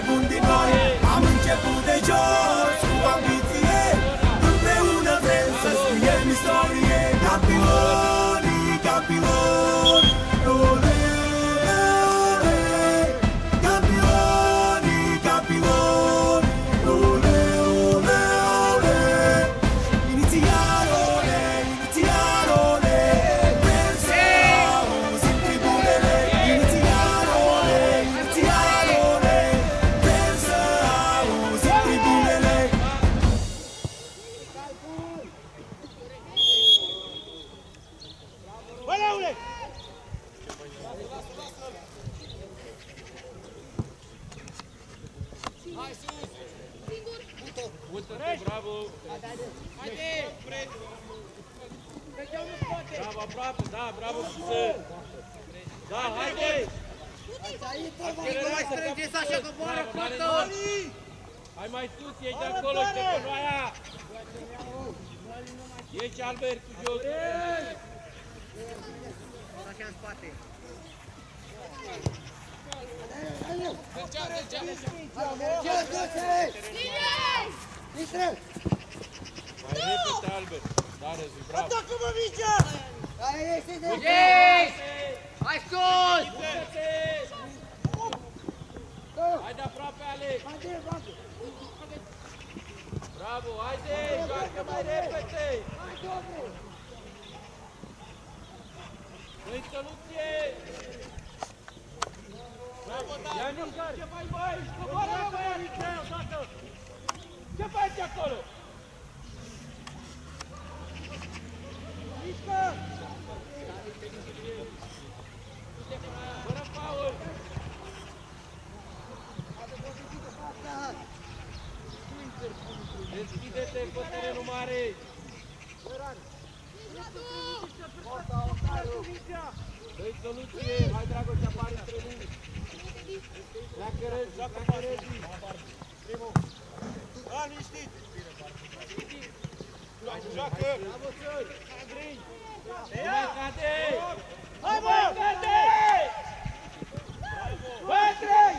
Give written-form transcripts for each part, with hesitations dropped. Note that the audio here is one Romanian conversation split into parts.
mai bun din noi. Am început de jos, cu ambiție, împreună vrem să scriem istorie. Campionii, campioni, ole, ole, campionii, campioni, ole, ole, ole. Inițial, ole, inițial, ole, vrem să auzim tribunele. Inițial, ole, inițial, ole, vrem să auzim tribunele. Băleule! Hai sus! Uite-te, bravo! Haide! Bravo, aproape, da, bravo, Cusăr! Da, haide! Nu mai strângeți așa că moară cotă! Hai mai sus, ieși de acolo și de pe noaia! Ieși, Albert, cu jos! Așa în spate! Mai repede, Albert! Da, Răzui, bravo! Atacă-mă mingea! Yes! Hai sus! Haide aproape, Alex! Bravo, haide! Joacă mai repede! Nu-i soluție! Bravo, Ianic, ce mai băi? Coboară-mă, băi, Ianic! Ce faci acolo? Mișcă! Fără faul! Deschide-te cu terenul mare! Dă-i soluție! Hai, Dragoș, apare între mine! Pleacă Răzi, pleacă Răzi! Da, liniștit! Joacă! Bravo, Țări! Andrei! Nu mai cade! Hai, Nu mai cade! Bă, Andrei!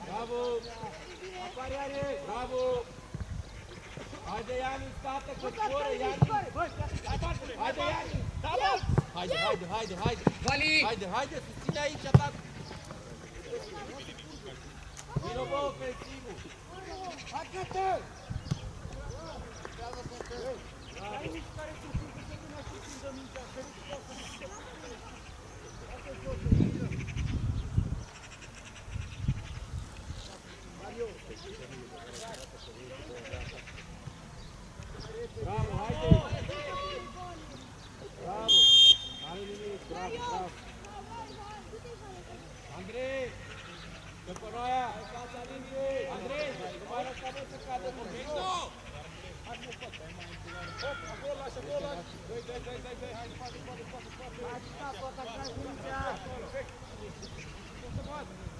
Bravo! Apare Ianic! Bravo! Haide, Ianic, stată, că scoră, Ianic! Haide, Ianic! Haide, haide, haide, haide! Vali! Haide, haide, susține aici atacul! Vino, bă, ofensivul! Atacă-te! Bravo, haide! Bravo! N-are nimic, bravo, bravo! Andrei! După noaia! Andrei! Nu mai lăsa, bă, să cadă pe jos! Acolo, lași, acolo, lași! Dă-i, hai, spate!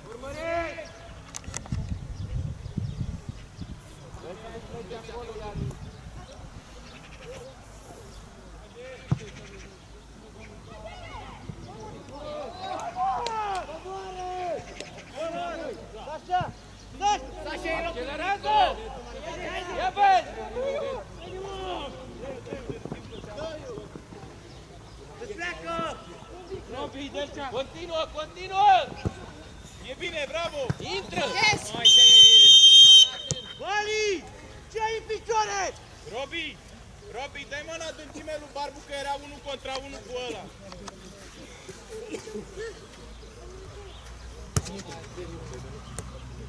Urmăriți! Dă-i să nu pleci de acolo, Ianic! Accelerează! Ia vezi! Îți pleacă! Robi, Delcea! Continuă, continuă! E bine, bravo! Intră! Vali! Ce ai în picioare? Robi, dai mâna adâncime lui Barbu că era 1 contra 1 cu ăla.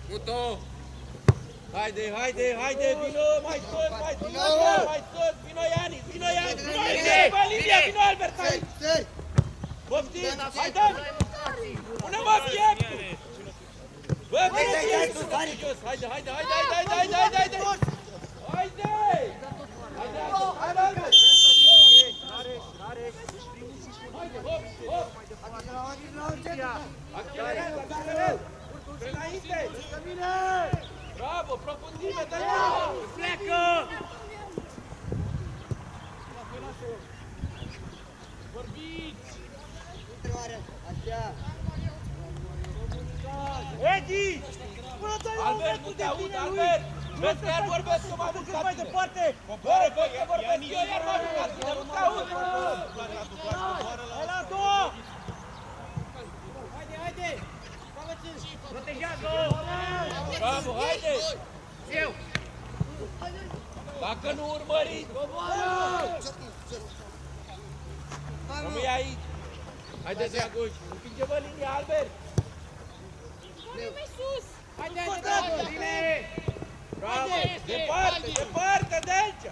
Muto! Haide, vino, mai sus, vino Ianic, vino Lidia, vino Albert, hai! Poftim, hai, dă! Pune-mă pieptul! Bă, vine pieptul, haide! Haide! Haide, hop! Accelerează! Înainte! Bravo, profundime, dă-i! Pleacă! Vorbiți! Edi! Albert, nu te aud, Albert! Vezi că iar vorbesc că m-am urcat mai departe! Coboară, vezi că vorbesc eu, iar m-am urcat tine, nu te aud! Hai la a doua! Haide! Protejează-o! Bravo, haide! Eu! Dacă nu urmăriți, rămâi aici! Haide, Dragoș, împinge-vă linia, Albert! Haide, Dragoș! Bine! Bravo! Departe, departe de aici!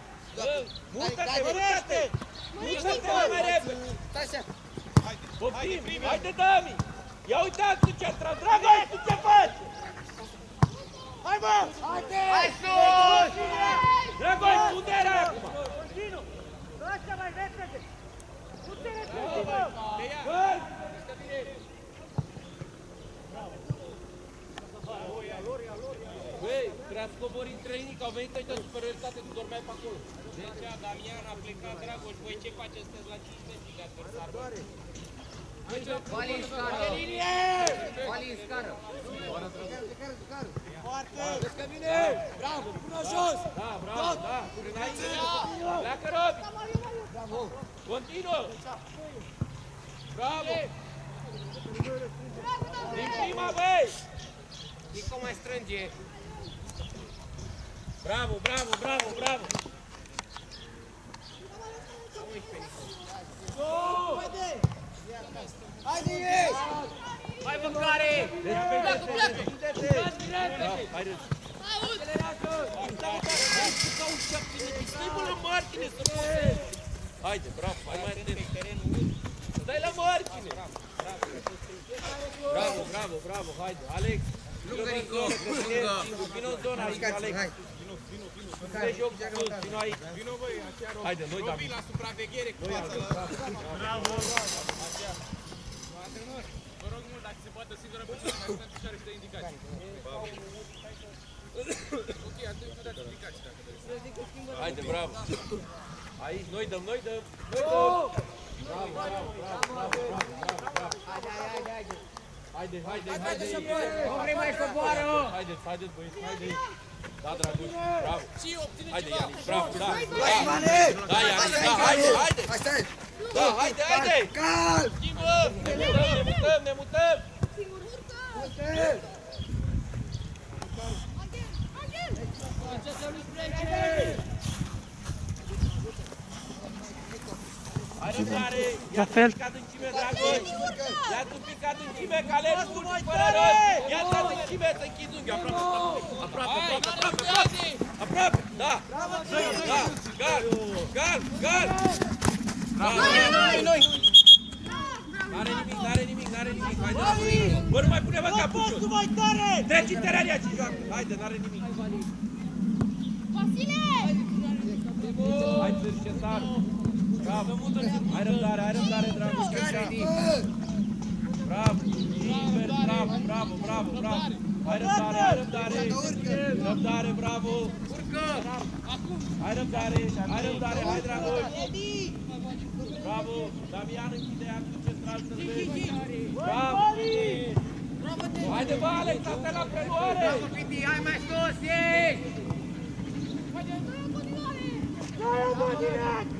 Mută-te, mută-te! Mută-te mai repede! Stai așa! Poftim! Haide, Dami! Ia uitați tu ce trag! Dragoș, tu ce faci? Hai, mă! Haide! Hai sus! Dragoș, unde era acum? Continuu! Lasă mai repede! Nu te repede, mă! Gol! Băi, trebuie să cobori în training, au venit aici de superioritate, tu dormeai pe acolo. Deci, Damian a plecat, Dragoș, voi ce faceți? Sunteți la 5 metri de adversar. Bali în scară! Bali în scară! Foarte! Vezi că vine! Bravo! Până jos! Da, bravo, da, înainte. Pleacă, Robi! Bravo! Continuă! Bravo! Din prima, băi! Nico mai strânge. Bravo, bravo, bravo, bravo! Haide ei! Hai, mâncare! Pleacă, pleacă! Haideți! Stai-mă la margine să poți! Haide, bravo, hai mai atent! Stai la margine! Bravo, bravo, bravo, haide, Alex! Lungă, Nico! Vino în zona aici, Alex! Te joc sus, vino aici! Vino, băi, aceea Robi. Haide, noi Robi dăm! la supraveghere cu fața la... Bravo! Antrenor, vă rog mult, dacă se poate singură persoană, mai spuneți picioare și dă indicații. Ok, atunci nu dați indicații dacă doriți. Haide, bravo! Aici, noi dăm, noi dăm! Noi dăm! Bravo, bravo, bravo, bravo, bravo, bravo! Haide, haide, haide! Haide, haide, haide! Nu vrei mai coboară! Haideți, haideți, băieți, haideți! Da, Dragoș, bravo! Și obține Haide, ceva. Ianic, bravo, da! Hai, Ivane! Da, Ianic, da, haide, haide! Hai, stai! Da, haide, haide! Cal! Schimbă! Ne mutăm, ne mutăm! Hai răbdare! Ia-ți un pic adâncime, Dragoș! Ia-ți un pic adâncime, că alergi mult fără rost! Ia-ți adâncime, să închizi unghiul! Aproape, aproape, aproape, aproape! Aproape, da! Da! Gal! Gal! Gal! Bravo! N-are nimic, n-are nimic, n-are nimic! Haide, bă, nu mai pune-mă capul jos! Postul mai tare! Treci în terania și joacă! Haide, n-are nimic! Hai, cercetar! Bravo! Hai răbdare, Dragoș! Bravo! Invers, bravo, bravo, bravo, bravo! Hai răbdare, hai răbdare! Răbdare, bravo! Urcă! Acum! Hai răbdare, hai Dragoș! Bravo! Damian închide actul central să vezi! Bravo! Haide, bă, Alex, asta la preluare! Bravo, Piti! Hai mai sus, ei! Dai-o, mă, direct!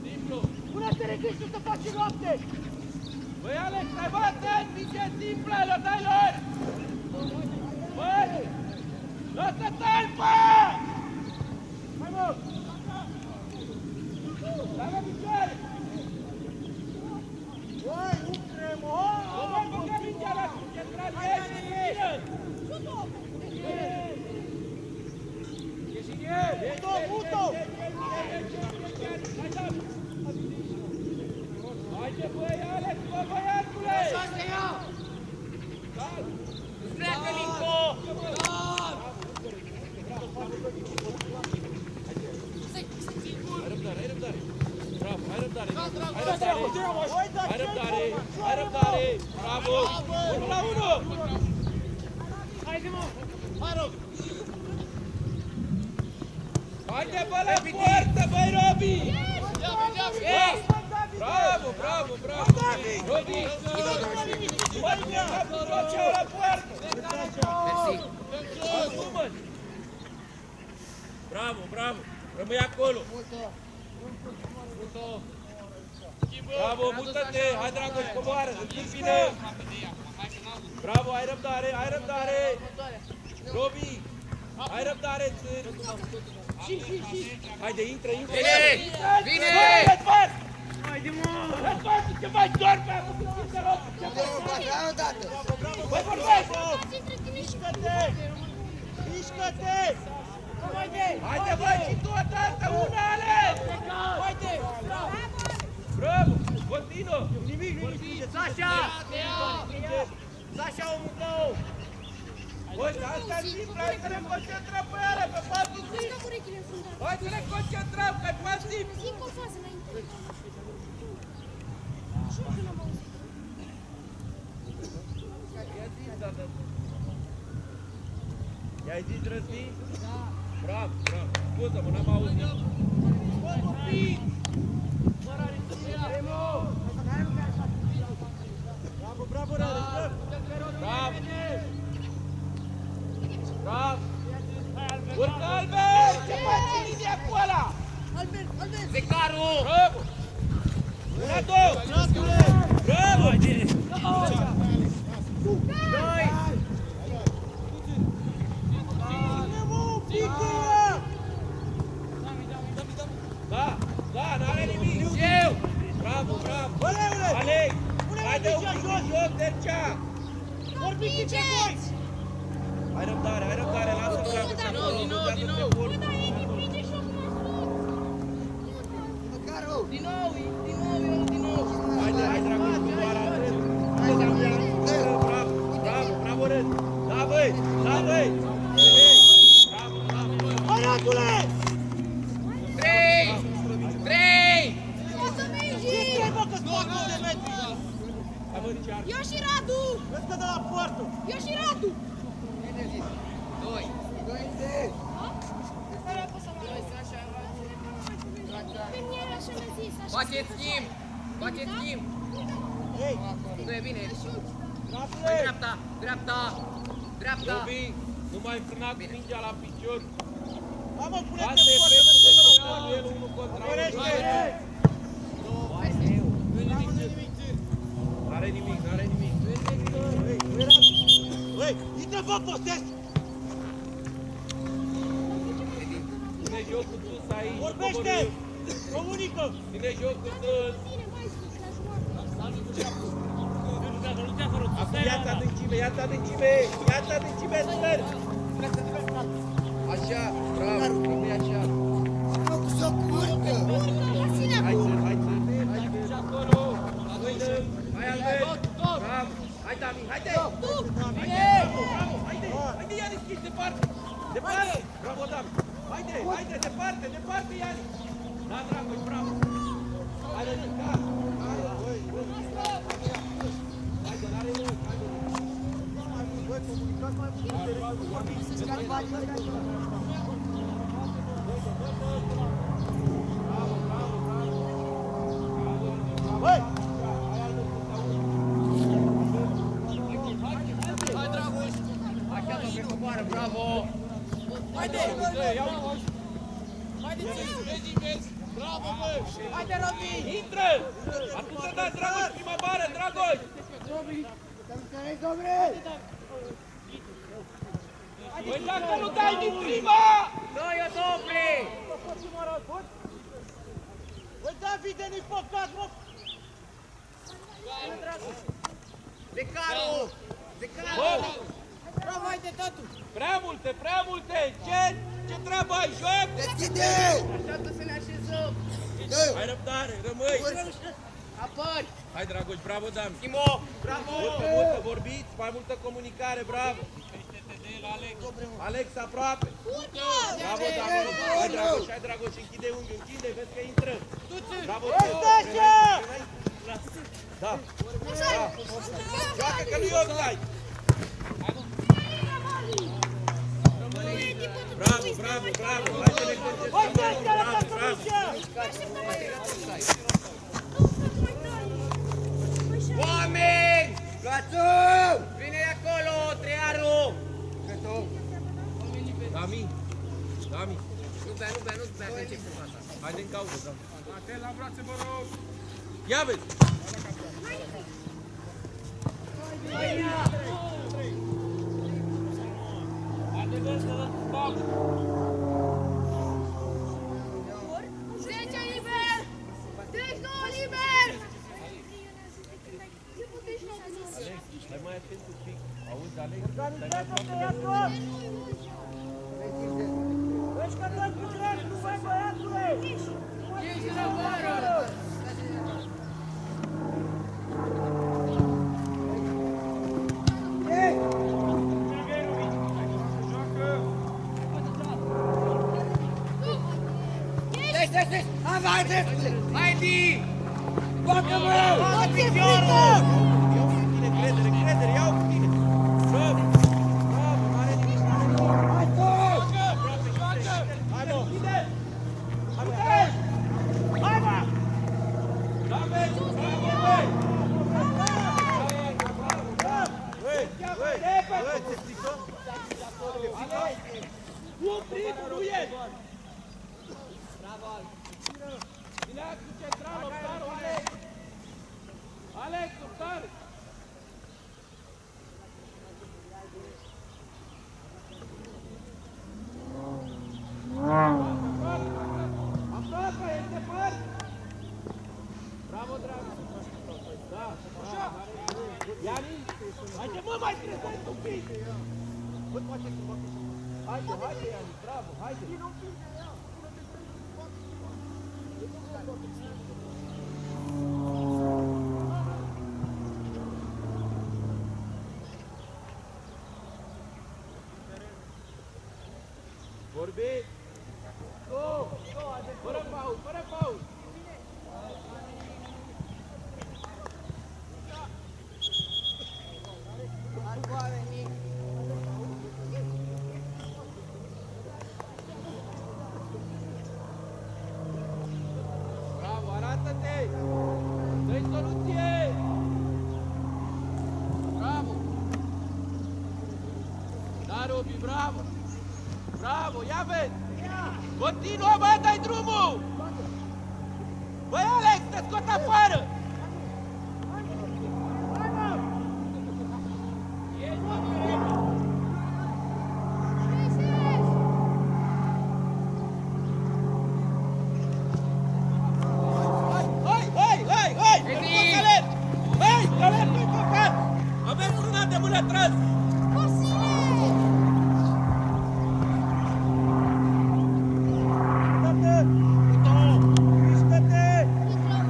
Simplu! Pune-te registru să faci noapte! Băi, Alex, stai bă, atent! Mice simplă, lăsai lor! Băi! Lasă talpa! Hai, mă! Stai la picioare! Băi, nu tremă! Nu mai băga mingea la central, ieși! Vină! Ieși în el! Mută! Haide, băi, Alex, bă, băiatule! Așa te iau! Pleacă, Nico! Hai răbdare! Bravo, hai răbdare! Hai răbdare! Bravo! 1 la 1! Haide, mă! Hai, Robi! Haide, bă, la poartă, băi, Robi! Bravo, bravo, bravo! Robi! Mai bine, capul la poartă! Asumă-ți! Bravo, bravo! Rămâi acolo! Bravo, mută-te! Hai, Dragoș, coboară! Întâmpină! Bravo, ai răbdare, ai răbdare! Robi! Ai răbdare, țâr! Haide, intră, intră! Vine! Haide, mă! Răsfață, ce mai dormi pe acum? Ce rog? Băi, vorbesc! Mișcă-te! Mișcă-te! Haide, băi, și tu odată, una ales! Haide! Bravo! Continuă! Nimic, nimic! Sasha! Sasha, omul tău! Băi, asta e simplu, hai să ne concentrăm pe ele, pe pasul zi! Hai să ne concentrăm, că-i pasiv! I-ai zis răzvii? Da! Bravo, bravo! Scuză-mă, n-am auzit! Bă, copii! Bravo, bravo, bravo! Bravo! Bravo! Urcă, Albert! Ce faci în linia cu ăla? Zecaru! Bravo! Una, două! Bravo! Da, da, n-are nimic! Eu! Bravo, bravo! Alei! Haide un pic în joc, Dercea! Vorbiți între voi! Hai răbdare, lasă-l treabă pe acolo, nu dată pe bun! Haide, hai, Dragoș, coboară atât! Bravo, Rând! Da, băi! Bravo! Hai, Radule! 3! Ce trebuie că-ți fac 2 de metri? Hai, mă, Richard! Eu și Radu! Vezi că de la poartă! Eu și Radu! 2! Faceți schimb! Hei! Nu e bine! Radule! Dreapta! Robi, nu mai frâna cu mingea la picior! Hai, mă, pune-te Asta e în poartă! personal, el unul contra unul! N-are nimic! Hei, intră, vă postezi! Ține jocul sus aici! Vorbește! Comunică! Ține jocul sus! Acum ia-ți adâncime, sper! Așa, bravo, rămâi așa! Hai, țăr! Hai, Albert! Bravo! Hai, Dami, haide! Bravo! Haide, Ianic, ești departe! Bravo, Dami! Haide, departe, Ianic! Da, Dragoș, bravo! Hai, Rănicar! Haide, n-are nimic, haide! Băi, comunicați mai Băi! Hai, Dragoș! Așează pe coboară, bravo! Haide! Bravo, bă! Haide, Robi! Intră! Acum să dați Dragoș prima bară, Dragoș! Păi dacă nu dai din prima! Doi, o dopri! Băi, Davide, nu-i păcat, mă! Zecaru! Bă! Bravo, haide, tatu! Prea multe! Ce treabă ai, joc? Așteaptă să ne așezăm! Hai răbdare, rămâi! Apări! Hai, Dragoș, bravo, Dami! Timo! Bravo! Multă vorbiți, mai multă comunicare, bravo! Alex, aproape! Bravo, Dami! Hai, Dragoș, închide unghiul, vezi că intră! Bravo, Da! Joacă că nu-i offside! Bravo! Hai să ne concentrăm! Bravo! Oameni! Luați-o! Vine de acolo, Triaru! Dami! Dami! Nu bea, că încep cu fața. Haide în cauză, da. Atent la brațe, vă rog! Ia vezi! Haide, vezi, să dăm stop! 10 liber! 39 liber! Stai mai atent un pic. Auzi, Alex? Organizați-o, ia-ți-o! Ești că dă cu dreptul, băi, băiatule! Ești la vară! Stai! Hai, dreptule! Haide! Bagă-mă! Bagă piciorul! Iau cu tine, credere, iau cu tine! Bravo! Bravo, n-are nimic! Hai, tot! Hai, mă! Hai, mă! Hai, mă! Da, vezi! Bravo, băi! Băi, ce strică? Oprit, nu e! Vine cu central, Octaru, Alex! Alex, Octaru! Aproape, ești departe! Bravo, dragă! Da, așa! Iani, haide, mă, mai prezent un pic! Bă, face să facă. Haide, Iani, bravo, haide! Vorbit! Fără pauz! Bravo, arată-te! Dă-i soluție! Bravo! Da, Robi, bravo! Bravo, ia vezi! Continuă, bă, dai drumul! Băi, Alex, te scot afară! Hai! Hai, Caleb, nu-i păcat! Aveți una de mână tras!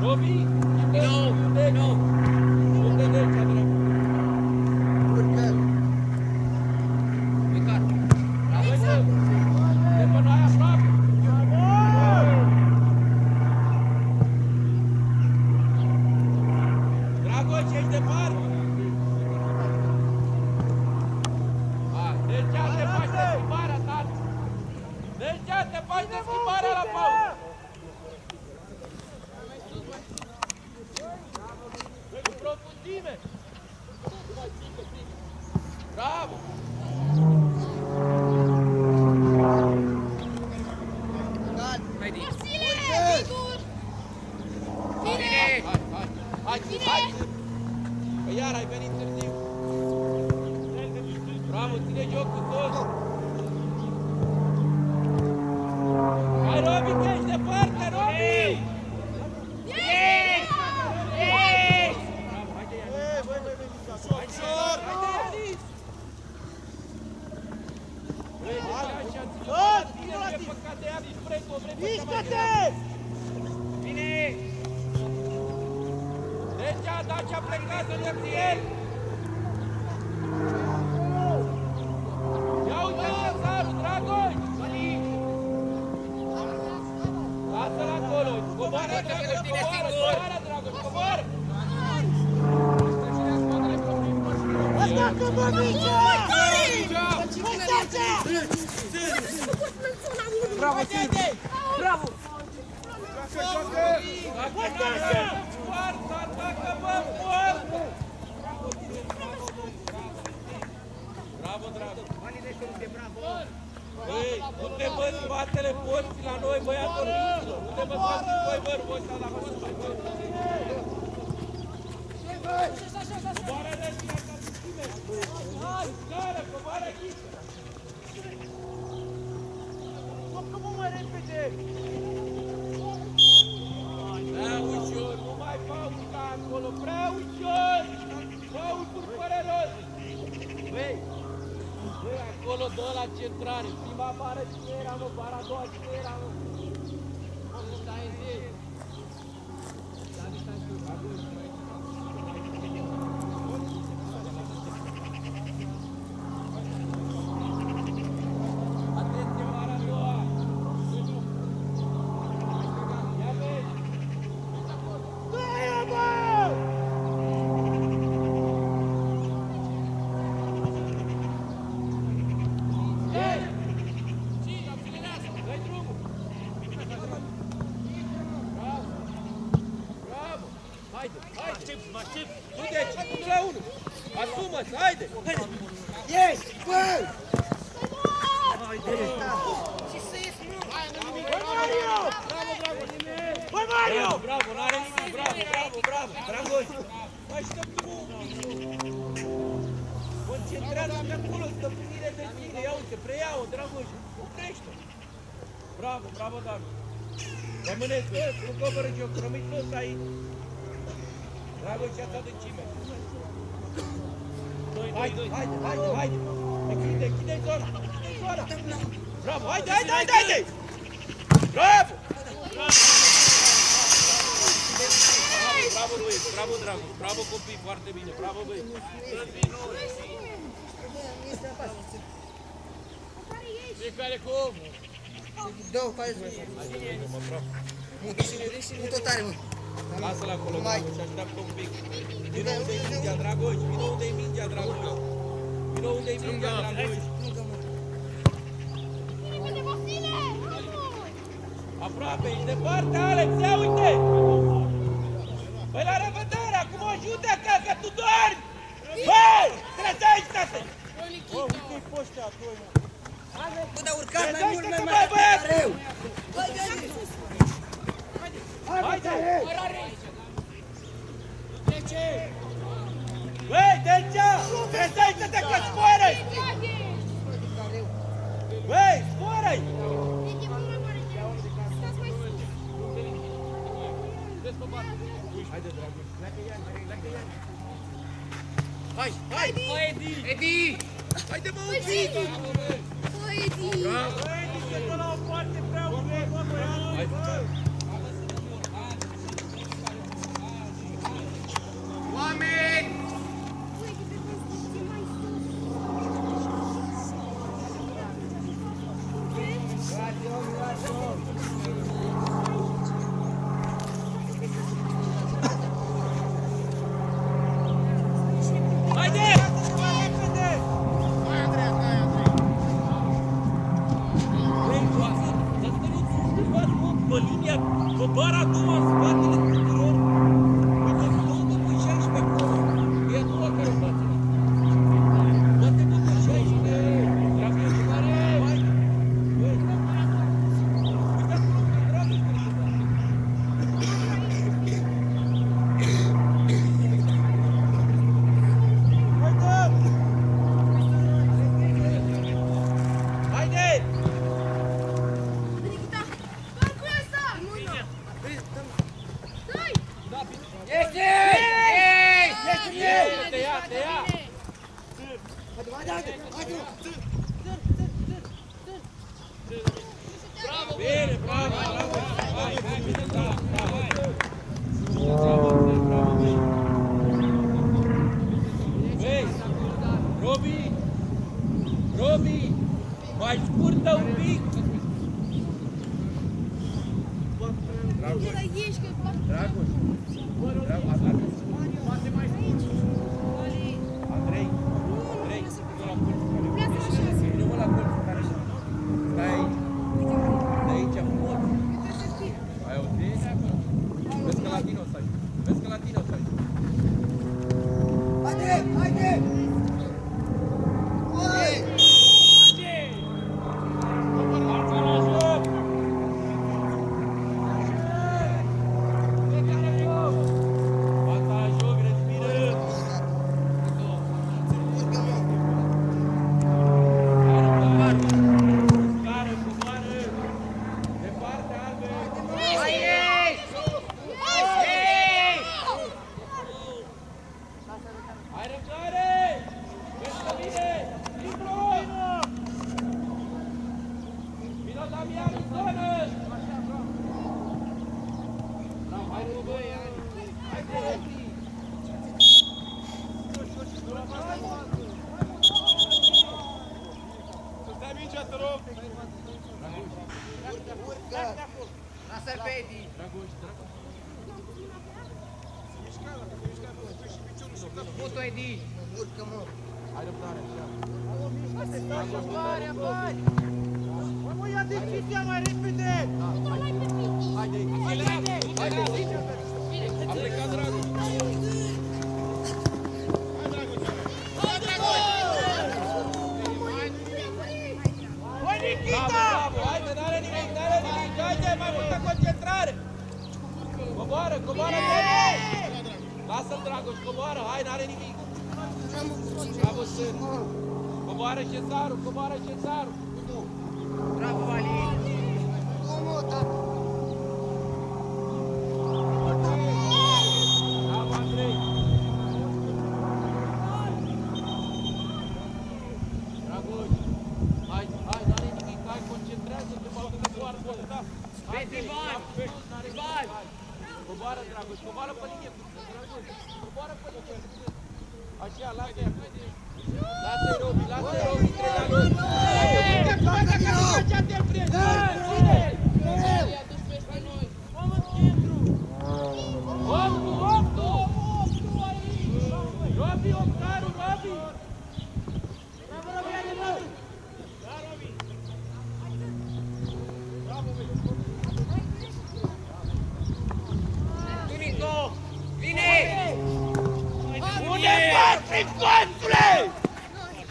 Robi! Nu! Unde deci, Adrian? Bravo! De până aia aproape! Dragoș, ești departe! Deci ce te faci de schimbarea, tati? Deci ce te faci de schimbarea la pauză? Cu profunzime! Bravo! Hai! Că iar ai venit târziu! Bravo, ține jocul tot! Hai, Robi, că ești departe, Robi! Mișcă-te! Bine! Deci a dat și-a plecat în el! Ia uite cezarul, Dragoș! Lasă-l acolo! Coboară, Dragoș, coboară! Atacă-mă, Micea! Bravo, Silviu! Bravo! Poartă, atacă, bă, poartă! Bravo, Dragoș! Băi, nu te vă spatele porții la noi, băiatul! Nu te vă spatele voi, bă, nu voi sta la porți, băi! Coboară restul asta cu tine! Hai, scară, coboară aici! Cum mai repede? Prea ușor, nu mai pauza acolo, prea ușor! Pauzuri fără rost! Băi, acolo dă la centrare, prima bară cine era, mă, bara a doua cine era, mă? Stai în zi! Atenție, bara a doua! Ia vezi! Dă-i-o, bă! Dă-i drumul! Bravo! Bravo! Haide, haide! Nu deci, 1-1! Asumă-ți, haide! Ești, bă! Băi, Mario! Bravo, n-are nimic, bravo! Dragoș! Mai stăpânul un pic! Concentrează-te acolo, stăpânire de tine! Ia uite, preia-o, Dragoș! Oprește-o! Bravo, David! Rămâneți, nu coboră joc, rămâi toți aici! Dragoș, ia-ți adâncime! Haide! Închide zona! Bravo, haide! Bravo! Bravo, băieți, bravo, Dragoș, bravo, copii, foarte bine, bravo, băieți! Fiecare cu omul! Dă-o, faci. Mut-o tare, mă. Lasă-l acolo, Dragoș, așteaptă un pic. Vino unde-i mingea, Dragoș, vino unde-i mingea, Dragoș. Aproape, ești departe, Alex, ia uite! Păi la revedere, acum ajute acasă, tu dormi! Băi, trezește-te! Uite-i pe ăștia, doi, mă. Bă, dar urcați mai mult, mai Băi, băiat! greu. Haide! Băi, Dencea, trezește-te că zboară-i! Băi, zboară-i! Haide, Dragoș, pleacă Ian. Hai! Edi! Haide, mă, un pic! Bravo! Edi, se dă la o parte prea ușor, bă, băiatul, bă! Oameni! Haide! Pe linia, pe bara a doua, în spatele tuturor. Uite, două bușeai și pe acolo. E a doua care o face. Toate două bușeai și de... Dragoș, mare! Hai! Băi! Uite acolo, pe Dragoș, pe Haide! Te ia! Bine, bravo! Hai, bine, bravo! Băi, Robi! Mai scurtă un pic! Dragoș! Andrei, vino la colțul care stai aici frumos. Ai auzit? Edi. Dragoș, Dragoș. Putu, Edi. Urcă, mă. Hai răbdare, așa. Mă, ia decizia mai repede! Haide, haide, a plecat Dragoș. Băi, Nikita! Bravo, haide, n-are nimic, haide, mai multă concentrare. Coboară, lasă-l Dragoș, coboară, hai, n-are nimic. Bravo, Sân. Coboară Cezaru. Bravo, Vali. Bravo, Andrei. Dragoș, hai, n-are nimic, hai, concentrează-te, bagă de poartă. Vezi, Ivan! Ivan! Coboară, Dragoș, coboară pe linie. Dragoș, coboară pe linie. Așa, lasă-i acum. Lasă-i Robi, trei la lor. Robi, Octaru, Robi! Tunico! Vine! Unde faci, coțule?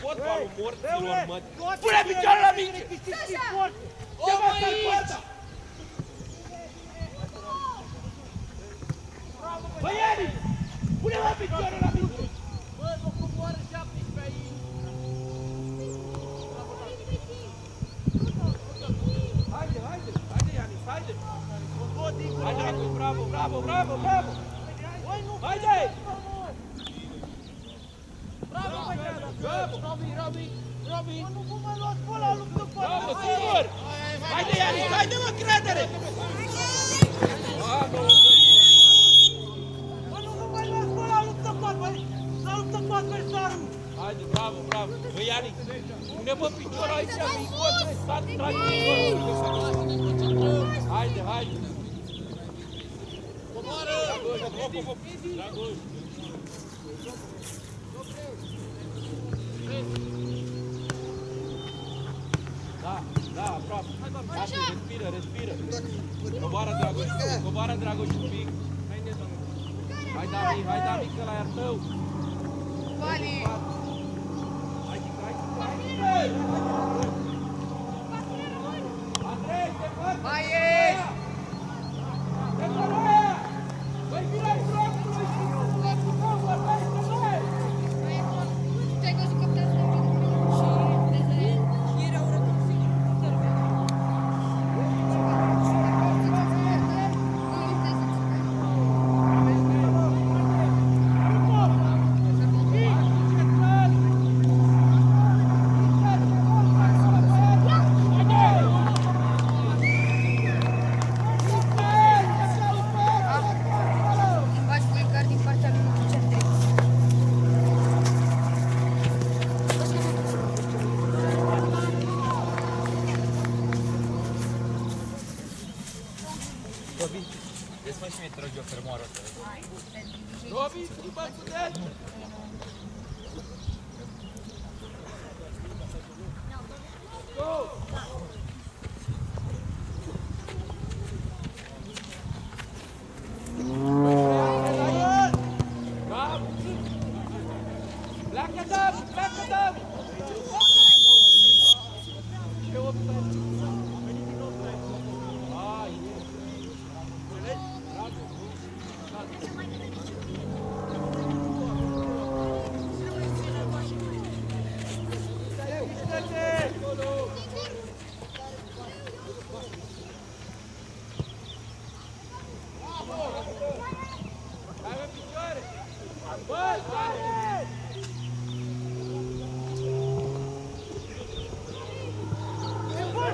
Fotbalul morților, mă. Pune picioarul la minge! Ce mă stai poarta? Băieni! Pune-mă piciorul la minge! Bă, mă coboară 17 aici! Haide, Ianis, haide! Hai, Dragoș, bravo! Haide! Bravo, băiață! Bravo! Robi! Nu vă mai luați pe la luptă cu Bravo, sigur! Haide, Ianis, haide, mă, credere! Bravo! Bă, nu vă mai luați pe la luptă cu adversarul! Haide, bravo! Băi, Ianis, pune-mă piciorul aici, micoțule, stat, tragi piciorul! Haide! Coboară! Dragoș! Da, aproape. Lasă, respiră. Coboară, Dragoș, un pic. Hai, Dami, că ăla e al tău. Vali! Andrei, te fac! Mai e! Te fac! Băi, vine ai drogului și nu vorbești cu noi! Te-ai văzut că puteți să și erau rătăți. Faci plecări din partea lui centri. Desfă și mie tragi o fermoară. Robi, schimbă cu deci! Go! Bravo! Pleacă, Davi! Ce offside? Ai, înțelegi? Bravo! Hai pe picioare! Băi, Dani! Băi,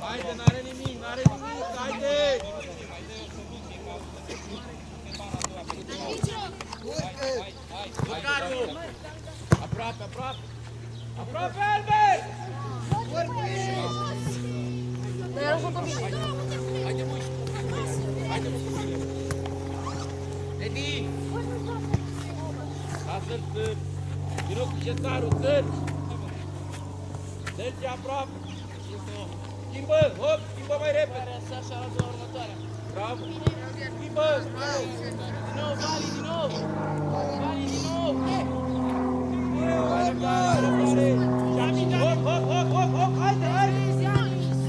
Haide, n-are nimic, haide! Lucaru! Aproape! Aproape, Albert! Haide, mă, copile! Edi! Lasă-l târ! Vino cu Cezarul, târ! Merge aproape! Schimbă, hop, schimbă mai repede! Așa la doua următoare. Bravo! Schimbă! Din nou, Vali, din nou! Vali, din nou! Hop, haide!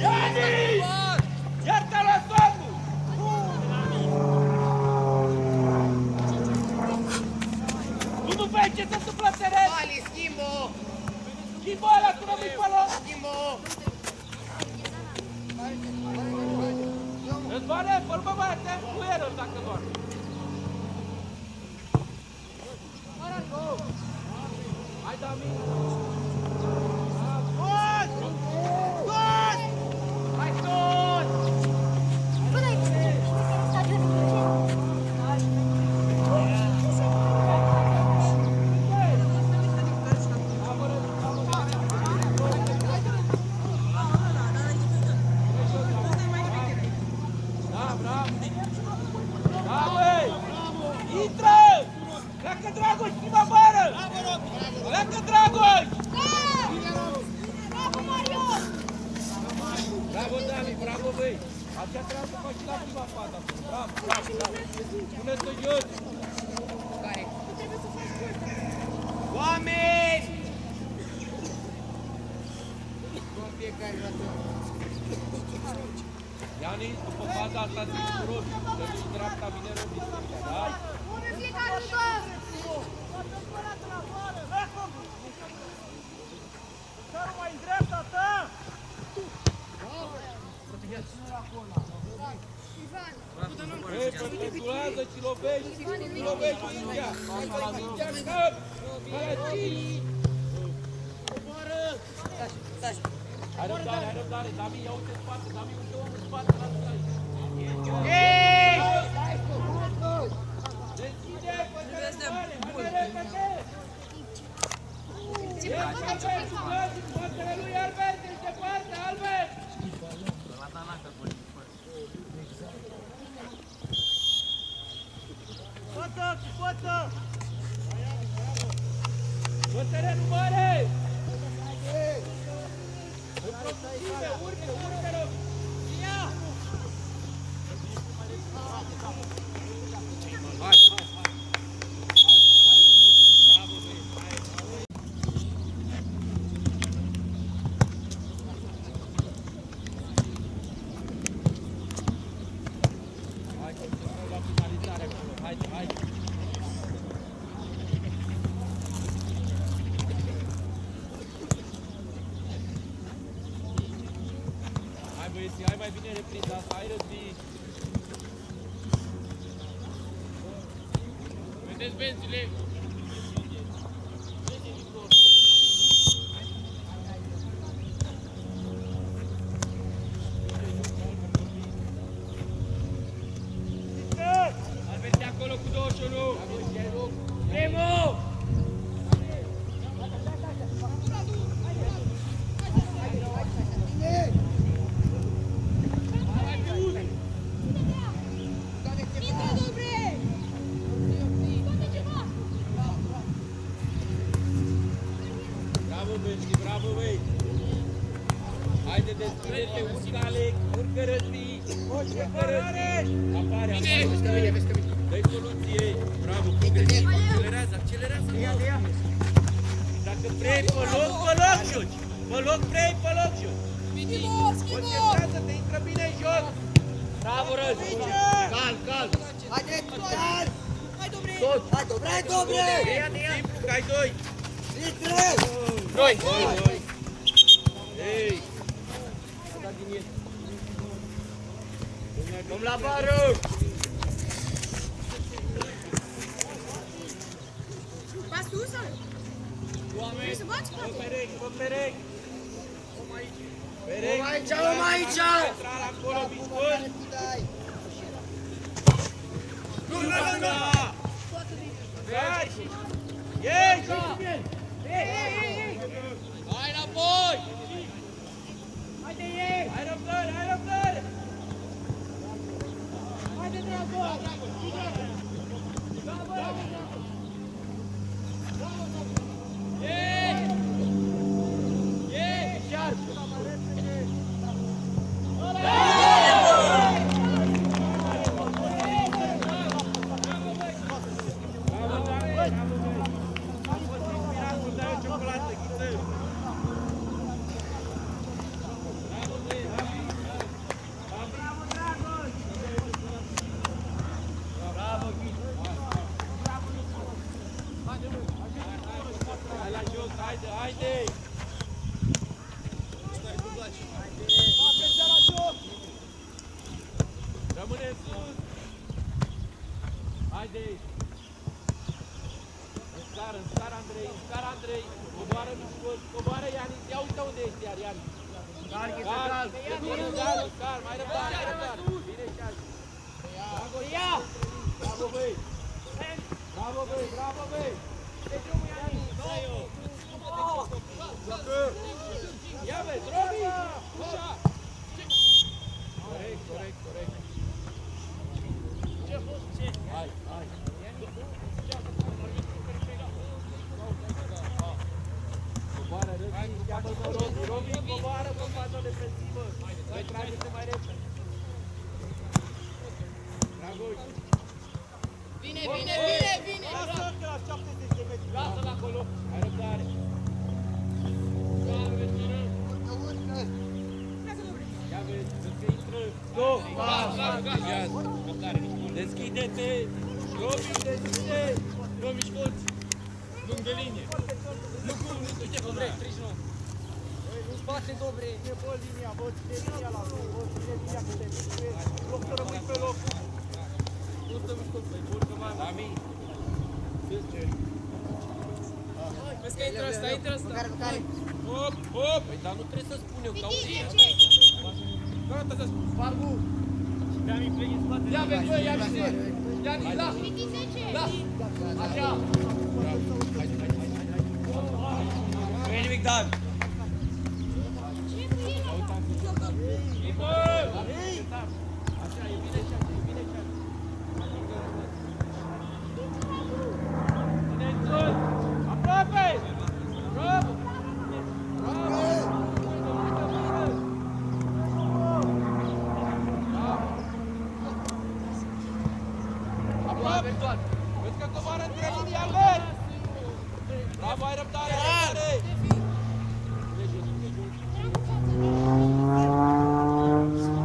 Ianis! Iar te-a luat totul! Nu vezi ce se întâmplă în teren? Vali, schimbă! Schimbă ăla, tu rămâi pe loc! Schimbă! Răzvane, fă-l bă, mai atent cu el dacă doar. Hai, Dami! Hai tot! Da, bravo! Da, băi! Intră! Pleacă Dragoș, prima bară! Pleacă Dragoș! Bravo, Dami, bravo, băi! Așa trebuie să faci la prima fată. Bravo, bravo! Pune-te jos! Oameni! În fiecare dată. Ianis, după faza asta zici cu roșu, să duci dreapta, vine rău din stânga, da? Carul mai în dreapta ta! Ei, perpetuează, ci lovești mingea! Mingea în cap! Malacinci! Hai răbdare, Dami, ia uite în spate, Dami, uite omul în spate, lasă-l aici! Deschide, fă-te mare, hai repede! Spatele lui Albert, ești departe, Albert! Poată! Fă terenul mare! În profunzime, urcă-l! Ia! Hai! Bravo, băi! Hai, concentrăm la finalizare acolo, hai! Hai mai bine repriza asta, hai Răzvi! Vedeți benzile? Albert acolo cu 21! Primo! Bravo, băi! Haide, deschide-te, urcă Alex, urcă Răzvi! Urcă Răzvi! Apare! Dă-i soluție! Bravo, progresiv! Accelerează! Dacă vrei pe loc joci! Pe loc vrei, pe loc joci! Concentrează-te, intră bine în joc! Bravo, Răzvi! Calm! Haide, cal! Tot! Hai, Dobre! Simplu, că ai doi! Intră! Noi! Ei! Vom la bară! Bați tu sau? Vrei să bați? Pe perechi! Om aici! Perechi! Aici, om, aici! Central acolo, Mișcul! Nu! Ieși! Ieși! Hai înapoi! Haide ei! Hai răbdare, hai răbdare! Haide, Dragoș! Rămâne în sus! Haide! În scară, Andrei! Coboară Mișcul, coboară Ianis, ia uite unde ești iar, Ianis! Car, mai răbdare! Bine și așa! Bravo, băi! Bravo, băi! Ia vezi, Robi! Corect! Hai! Coboară, Răzvi, cheamă-l pe Robi! Robi, coboară pe faza defensivă! Mai trage-te mai repede! Dragoș! Vine! Lasă-l acolo! Hai răbdare! Ia vezi, că intră! Deschide-te! Robi, deschide! Nu Mișcul! Lângă linie! Nu uite cum vrei, 39! Nu spate, dobre! E bol linia, vă ține linia la voi, vă ține linia că te mișcuiești. Loc să rămâi pe loc. Nu stă Mișcul, păi urcă mai la mine! Vezi că intră ăsta! Hop! Păi dar nu trebuie să spun eu, că auzi! Gata să spun! Barbu! Ia vezi, băi, ia vezi! Ianis, las! Las! Așa! Nu e nimic, Dan! Așa, e bine și așa, e bine și așa! Bine, sus! Aproape! Bravo! Aproape! Vezi că coboară între linii, Albert! Bravo, ai răbdare!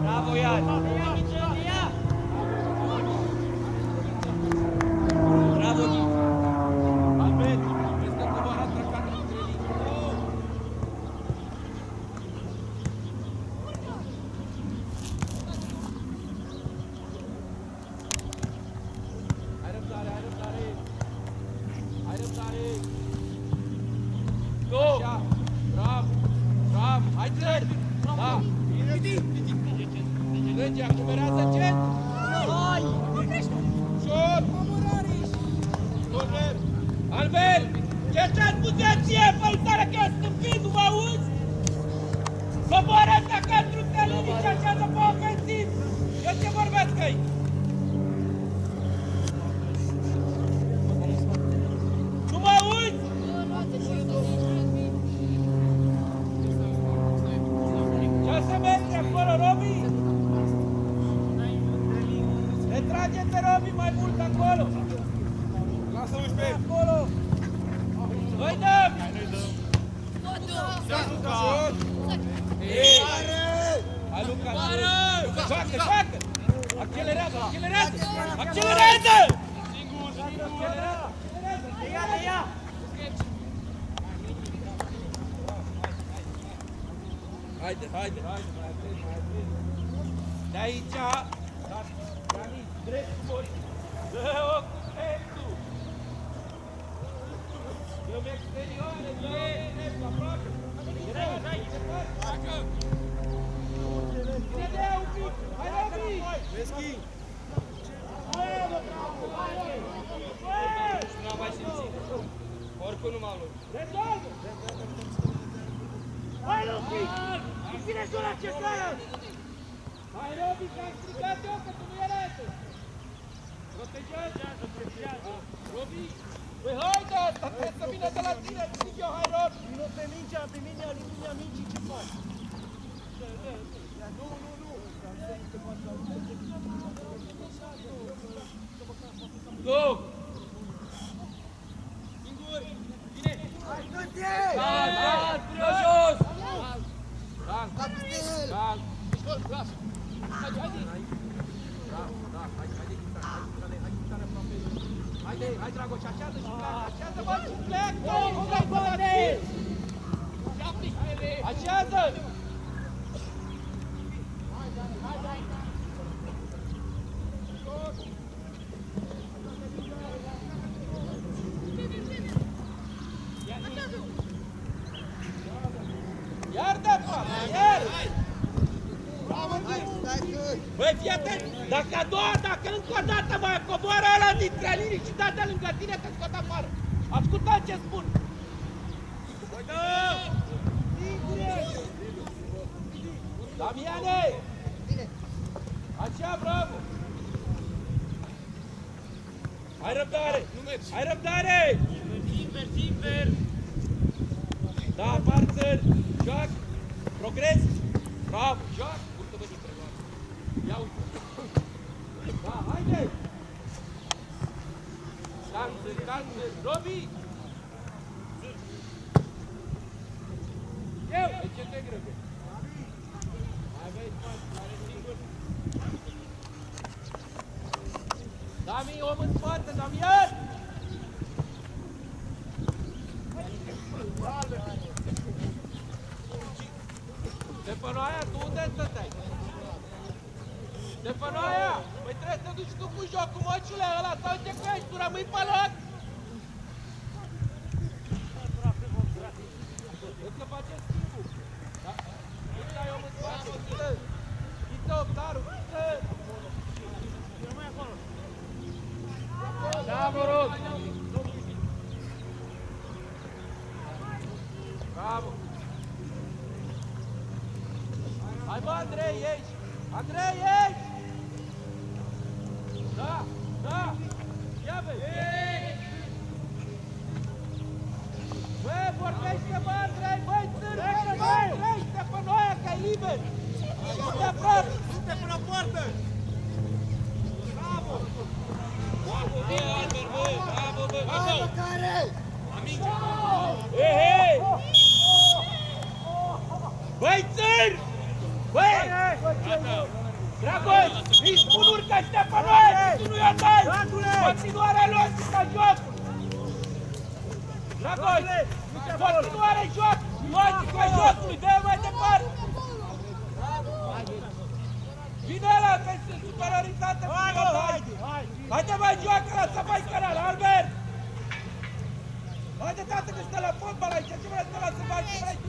Bravo, Ian! Bravo, Ghi! Albert, vezi că coboară atracat între linii. Hai răbdare! Așa! Bravo! Hai treci! Da! Treci, acumerează centru! Șut! Corner! Albert! Ieși-ați poziție! Fălțare că stâmpit, nu mă auzi? Coboară atacantul pe linii și așează pe ofensiv! Eu ce vorbesc aici? Nu mă auzi? 6 metri acolo, Robi! Ne trage pe Robi mai mult acolo! Lasă 11! Acolo! Noi dăm! Ei! Hai, Luca! Joacă! Accelerează! Ia! Haide! De aici! Ianis, drept sport! Dă-o cu dreptul! Dă-mi exterioare! Dă-mi drept, aproape! Hai! Vine zona centrală! Hai, Robi, că am strigat eu, că tu nu erai tu! Protejează! Robi! Păi haide, asta trebuie să vină de la tine, zic eu, hai, Robi! Vino pe mingea, linia mingii, ce faci? Nu! Go! Singur! Bine! Hai, dă-te! Cal, jos! Cal! Capitel! Cal! Lasă! Haide! Hai, Dragoș, așează și pleacă! Așează, bă, și pleacă! Așează! Iar de față, iar! Băi, fii atent! Dacă încă o dată mai coboară ăla dintre linii și dă de lângă tine, te scot afară! Ascultă ce spun! Damiane! Așa, bravo! Hai răbdare! Hai răbdare! Invers! Da, Marțăr! Joacă! Progres! Bravo! Joacă! Urcă-vă dintre oameni! Ia uite! Da, haide! Calm! Robi! Eu! De ce te grăbești? Hai, băi, are singur! Dami, om în spate, Damian! Stefanoaia, tu unde stăteai? Stefanoaia! Păi trebuie să te duci tu cu jocul, măciule, ăla sau ce cu ești, tu rămâi pe loc! Vezi că face schimbul! Da? Uite, ai om în spate, ghiță! Ghiță, Octaru, ghiță! Rămâi acolo! Da, mă rog! Bravo! Hai, bă, Andrei, ieși! Andrei, ieși! Da! Ia vezi! Bă, vorbește, bă, Andrei, băi, țârbe, bă, Andrei, Stefanoaia, că-i liber! Du-te aproape! Du-te până poartă! Bravo, bă, Albert, bă! Bravo, bă! Hai, măcare! Hei! Băi, țâr! Băi! Dragoș, îi spun urcă Stefanoaia, tu nu i-o dai! Continuare logică jocul! Dragoș, continuare joc! Logică jocului, dă-o mai departe! Vine ăla peste superioritate! Haide, mai joacă, lasă mai canal, Albert! Haide, tată, că stă la fotbal aici, ce vrei să lasă bani, ce vrei?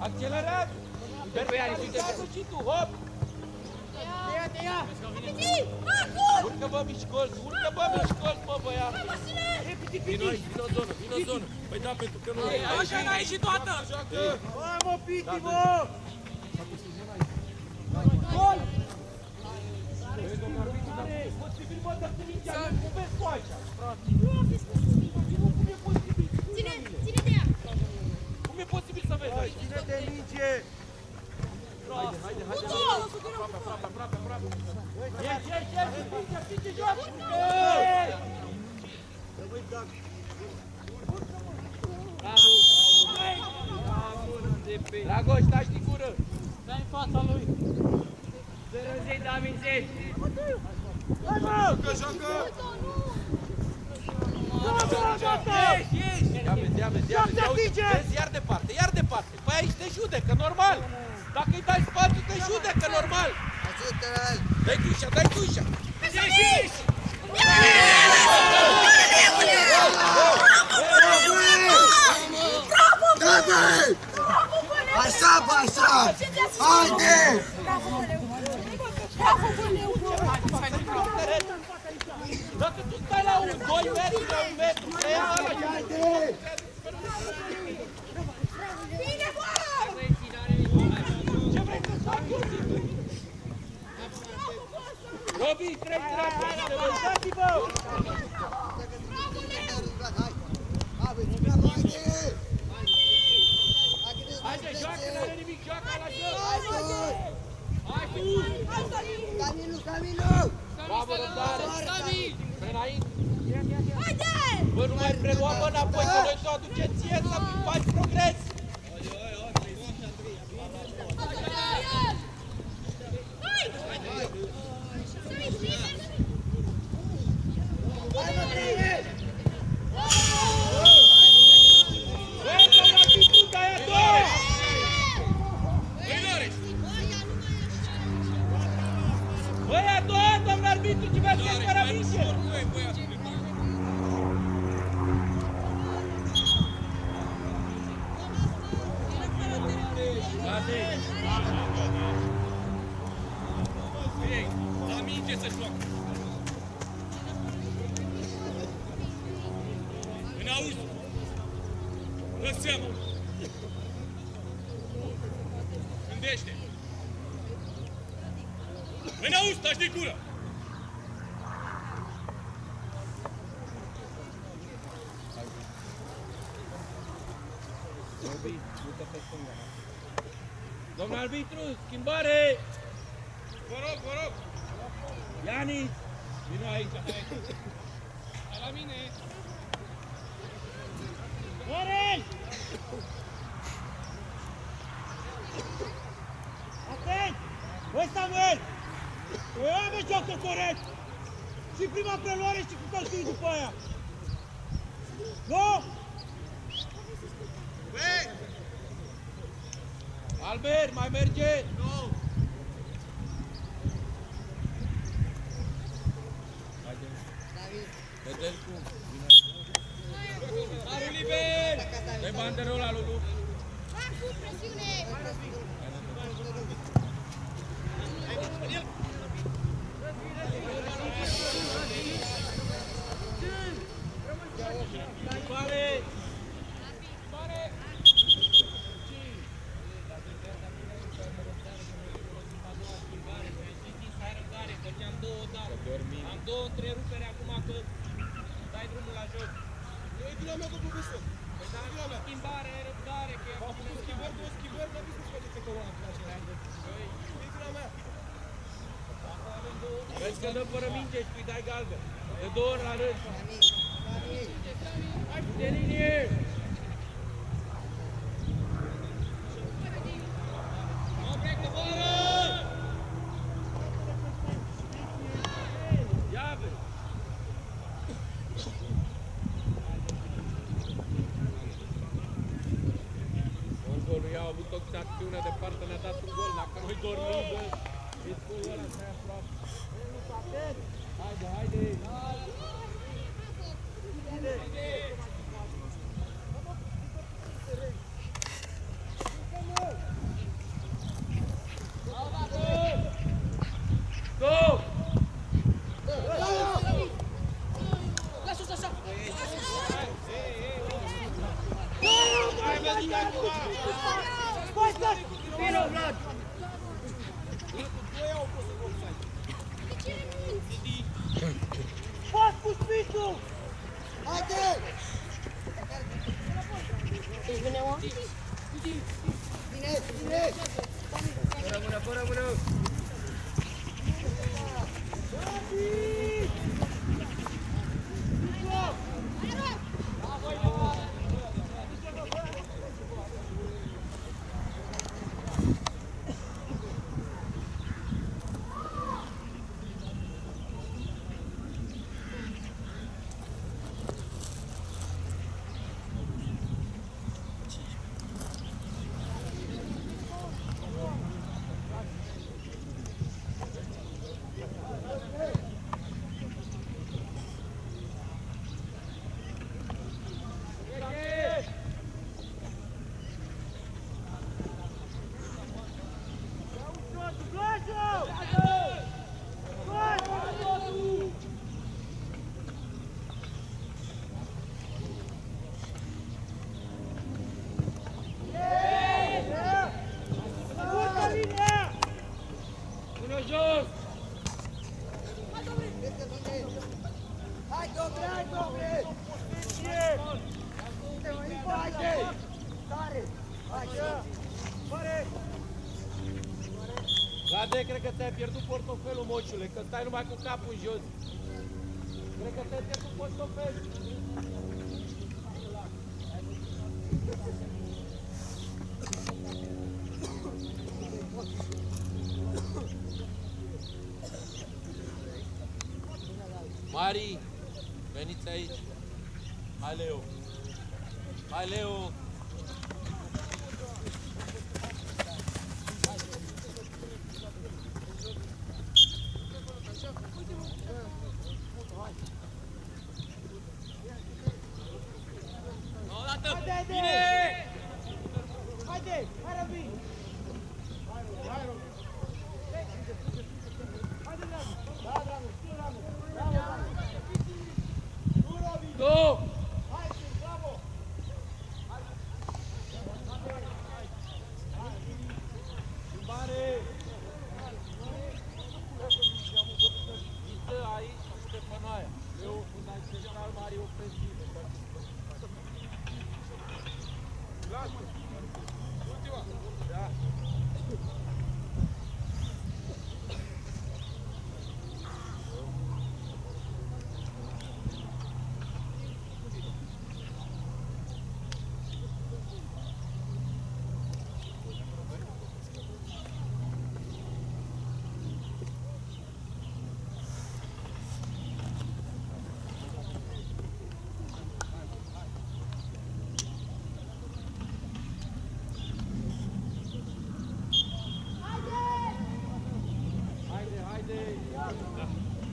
Accelerează! Liberează și tu, hop! Te ia! Urcă, bă, mișcolți, bă, băiat! Vino aici, vino în zonă, Păi da, pentru că nu e. Așa n-ai ieșit toată! Hai, mă, Piti, mă! Gol! Posibil, mă, dar cu mingea, cum vezi tu așa? Cum e posibil? Ține de ea! Cum e posibil să vezi aici? Ține de minge! Haide! Aproape! Ieși, joacă! Dragoș, taci din gură! Dai în fața lui! Zărăzei, Daminzei! Hai, mă! Ieși! Ia vezi, vezi, iar departe! Păi aici te judecă, normal! Dacă îi dai spațiu, te judecă, normal! Ajută-l! Dai cu ușa! Ieși! David! Așa! Haide! Bravo, băleu! Hai, Dacă tu stai la 2 metri, la 1 metru, preia ăla și Haide! Bine, bă! ce vrei să faci? Robi, treci la poate, dați-vă! Haide, joacă, n-are nimic, joacă la joc! Hai tu! Camilo! Bravo, răbdare! Pe înainte! Haide! Bă, nu mai prelua, bă, înapoi, că noi să o aducem ție să faci progres! Băi, a doua, domnul arbitru, ce v-a zis fără minge! Ei, la minge să joacă. În auz. Dă seama. Gândește. În auz, taci de gură. Domnul arbitru, schimbare! Vă rog, vă rog. Ianis, vino aici. Hai la mine. Corect! Atent! Băi, Samuel! Eu am jocă corect! Și prima preluare și cu calcul după aia! Nu? Albert, mai merge! Nu. Vedeți cum? Darul liber. Dă-i banderola, Lulu! Marcu, presiune! Pare! Am două întrerupere acum că dai drumul la joc. E vina mea, domnul profesor. Păi da, schimbare, schimbare, că e acum Schimbări, două schimbări, n-am văzut să faceți coroana până aceea. E vina mea. Vezi că dă fără minge și îi dai galben. De 2 ori la rând. Hai de linie! Mă plec de bară! Ia vezi! Golul i-a avut o acțiune de parte, ne-a dat un gol. Dacă noi dormim, bă, e golul ăla stai aproape. Haide, haide! Go! Lasă-ți așa! Scoate! Vino, Vlad! Pas cu spițul! Haide! ți-ai pierdut portofelul, mociule, că stai numai cu capul în jos. Cred că ți-ai pierdut portofelul. Mari, veniți aici. Hai, Leo. Hai, Leo. Haide, hai Răbi! Tu!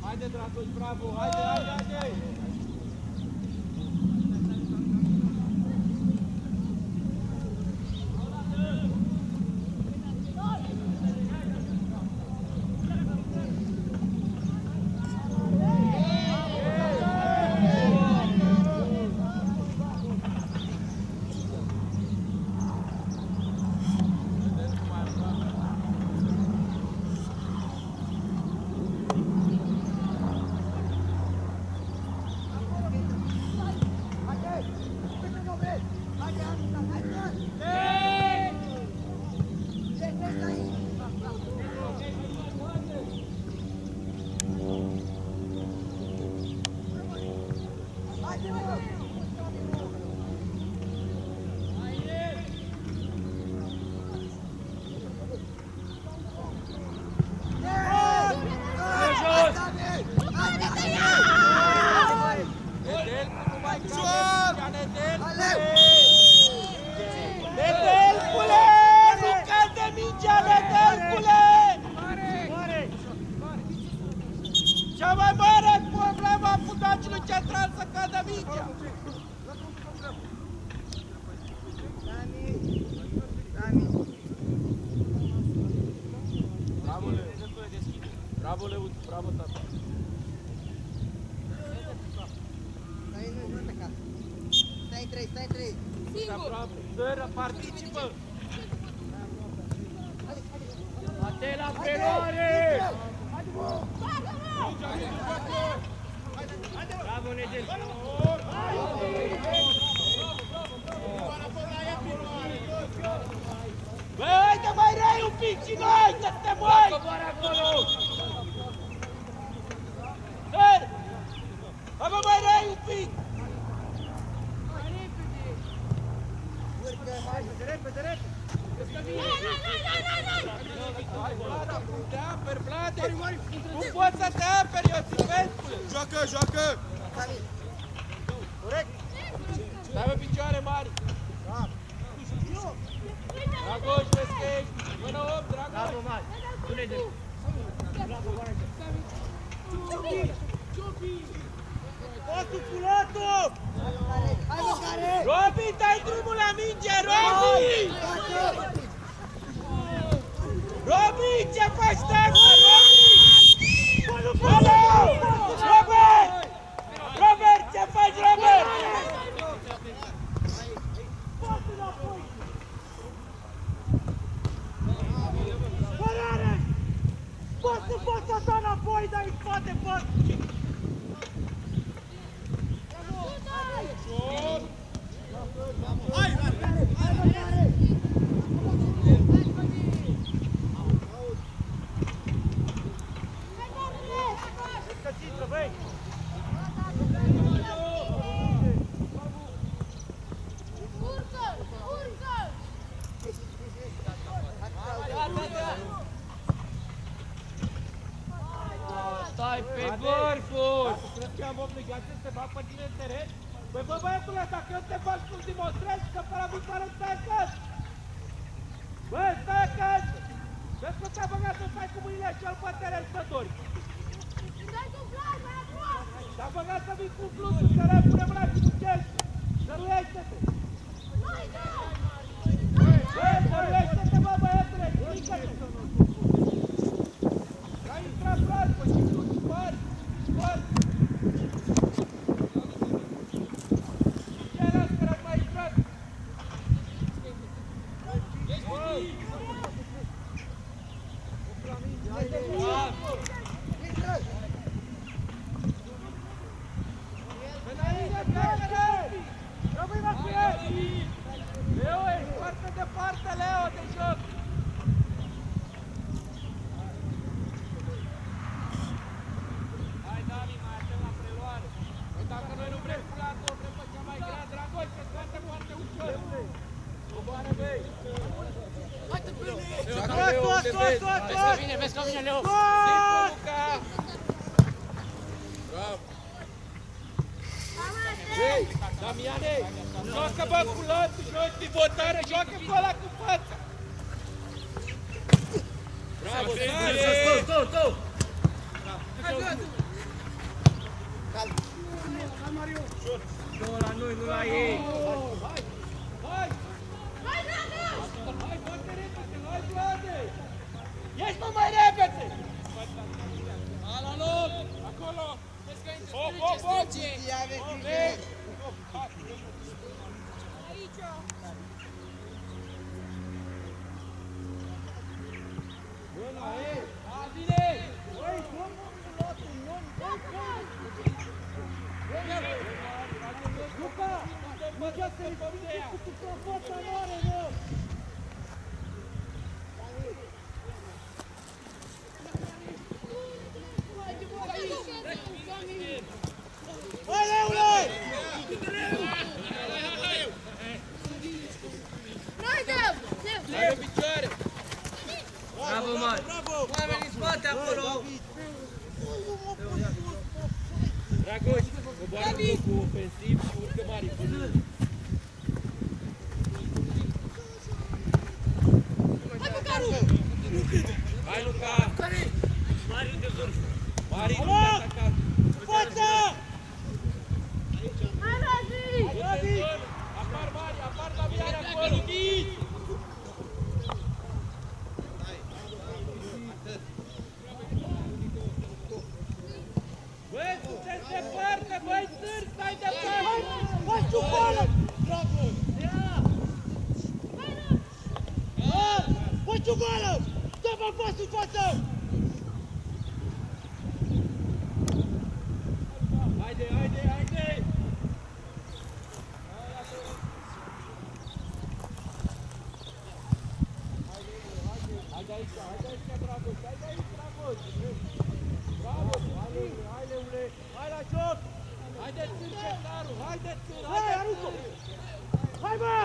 Haide, Dragoș, bravo! Haide, haide, haide! Cea mai mare problemă a fundaciului central să cadă mingea! Bravo, Leu! Bravo, Leu! Bravo, tata! Stai trei! Singur! Sără, participă! Ate la preluare! Bravo, Nedel! Băi, haide mai răi un pic și noi, să suntem mai! Coboară acolo! Săr! Hai mă mai răi un pic! Repede! Hai, Vlada, te aperi, Vlade! Nu poți să te aperi, Iosifescule! Joacă! Corect! Stai pe picioare mari! Dragoș, vezi că ești! Mână 8, Dragoș! Bravo, mari! Pune-te! Bravo, Varece! Osul culotul! Hai mâncare! Robi, dai drumul la minge, Robi! Robi, ce faci, Dragoș, Robi? Alo! Robert, ce faci, Robert? Părare! Poți să poți să dă înapoi, dar în spate, poți! Stai pe vârfuri! Dacă crezi că am obligație să te fac pe tine în teren? Păi bă, băiatule, dacă eu te fac să-mi demonstrez că pe la viitoare stai acasă! Bă, stai acasă! Vezi că te-a băgat să stai cu mâinile așa pe teren să dori! Te-a băgat să vii cu flutul, să repune mâna și cu chestii! Dăruiește-te! Bă, dăruiește-te, bă, băiatule, ridică-te! Ai intrat frate, bă, și tu, spari! Spari! Ce era să rău mai intrat? Leo, ești foarte departe, Leo, de joc! Hai, Dani, mai atent la preluare! Păi dacă noi nu vrem culatul, vrem pe cea mai grea, Dragoi, se scoate foarte ușor! Coboară, băi! Hai-te, bine! Vezi că vine, vezi că vine, Leo! Simplu, Luca! Bravo! Băi, Damiane, joacă bă cu lanțul, joci pivotare, joacă cu ăla cu fața! Bravo, Dani! Go! Nu la noi, nu la ei! Hai! Hai! Hai, foarte repede, hai, Vlade! Ești mă mai repede! La loc! Acolo! Vezi că intră Ia vezi grijă! Bună, ei! Adine! Băi, Luca! Nu chiar să ridice cu suprafața mare, mă! Hai, Leule! Hai în picioare! Bravo, mari! Oameni în spate acolo! Dragoș, coboară în locul ofensiv și urcă mari până. Hai, Luca! Mari de vârf! Mari de atacat! Fața! Apar mari, apar la viare acolo! Băi, sunteți departe, băi, țâri, stai departe! Hai, ciucoală! Bravo! Hai, ciucoală! Dă-mă pasul în față! Haide, haide, haide! Haide aici, Dragoș, haide aici, Dragoș! Bravo, hai, Leule, hai la joc! Haideți, Cercetarul, haideți, Hai, aruncă! Hai, bă!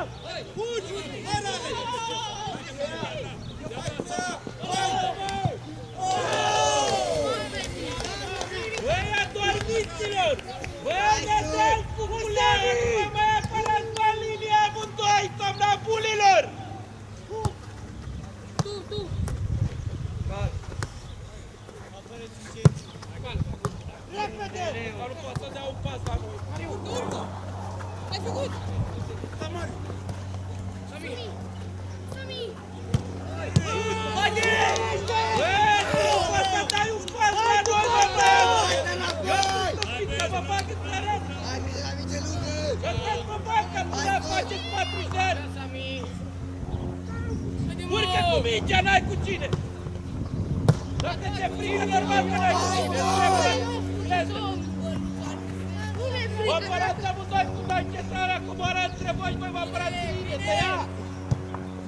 Băi, adormiților! Băi, lăsați cu culeagă, nu vă mai apărați pe linie amândoi, somnambulilor! Repede! Dar nu poate să dea un pas la noi. Ai făcut? Haide! Băi, nu poți să dai un pas la noi, mă, băi! Eu sunt să fiți să vă fac în teren! Hai, bine la mice lungă! Lăsați mă, băi, că nu la faceți 4 ani! Urcă cu mingea, n-ai cu cine! Dacă ți-e frică, normal că n-ai cu cine! Vă apărați amândoi cu dai centrarea, coboară între voi, băi, vă apărați în linie, te ia!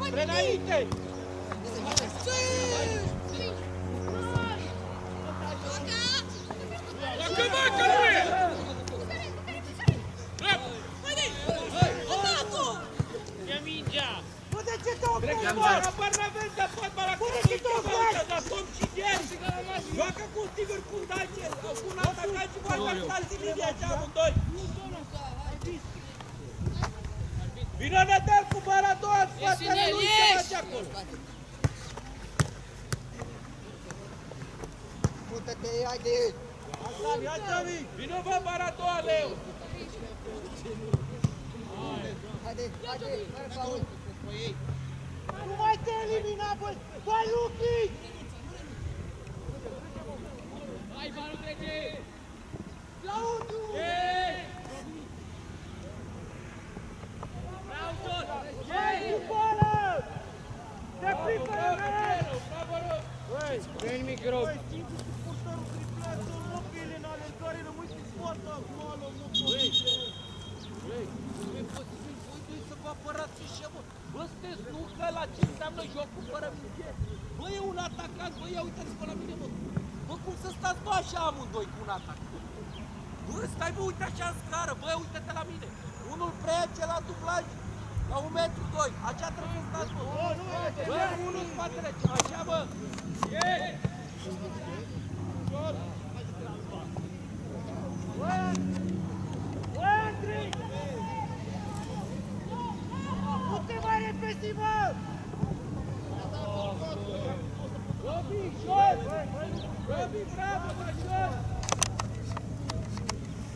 Spre înainte! Dacă vacă nu e! Ia mingea! Bă, de ce te Trec oprești, la bă? bară, bară la vânt, dar pot bara cu Bă, de ce te oprești? dar Tom și Geri! Joacă cu un sigur cu Dacie, Stați linia aici amândoi! Vină Nădel cu bara a doua în spatele lui ce face acolo! Mută-te, haide! Ia Xavi! Vină bă bara a doua, Leu! Haide, haide, fără faul! Nu mai te elimina, băi! Băi, Luchi! Hai, Vanu, trece! Claudiu! Vreau jos! Băi, cupoară! Te frică de mine! Bravo, Rog! Băi, simți suportarul triplat, mă, pe ele în alergare, rămâi cu spate acolo, mă, băi! Să vă apărați și mă! Bă, sunteți nucă la ce înseamnă jocul fără minge? Bă, e un atacant, bă, ia uitați-vă la mine, mă! Bă, cum să stați, bă, așa amândoi cu un atac? Bă, stai, bă, uite așa în scară, bă, uite-te la mine! Unul prea, celălalt dublaj, la 1,2 m, așa trebuie să stați, bă! Bă, unul în spatele, așa, bă! Băi, Andrei! Nu te mai repezi, mă! Robi, jos! Robi, bravo, bă, jos!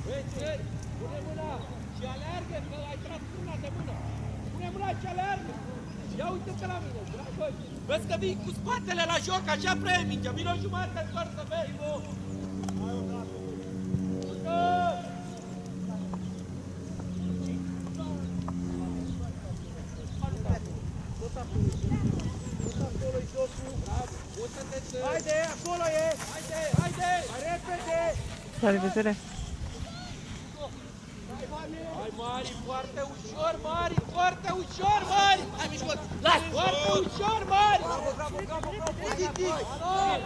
Băi, țări, pune mâna și aleargă, că ai tras mâna de mână! Pune mâna și aleargă! Ia uite-te la mine, dragoi! Vezi că vii cu spatele la joc, așa prea e mingea, vino jumătate în doar să vezi, bă! Haide, acolo e! Haide, haide! Mai repede! La revedere! Hai, Mari, foarte ușor, Mari, foarte ușor, Mari! Hai, Mișcot, las! Foarte ușor, Mari! Bravo, bravo, bravo, bravo!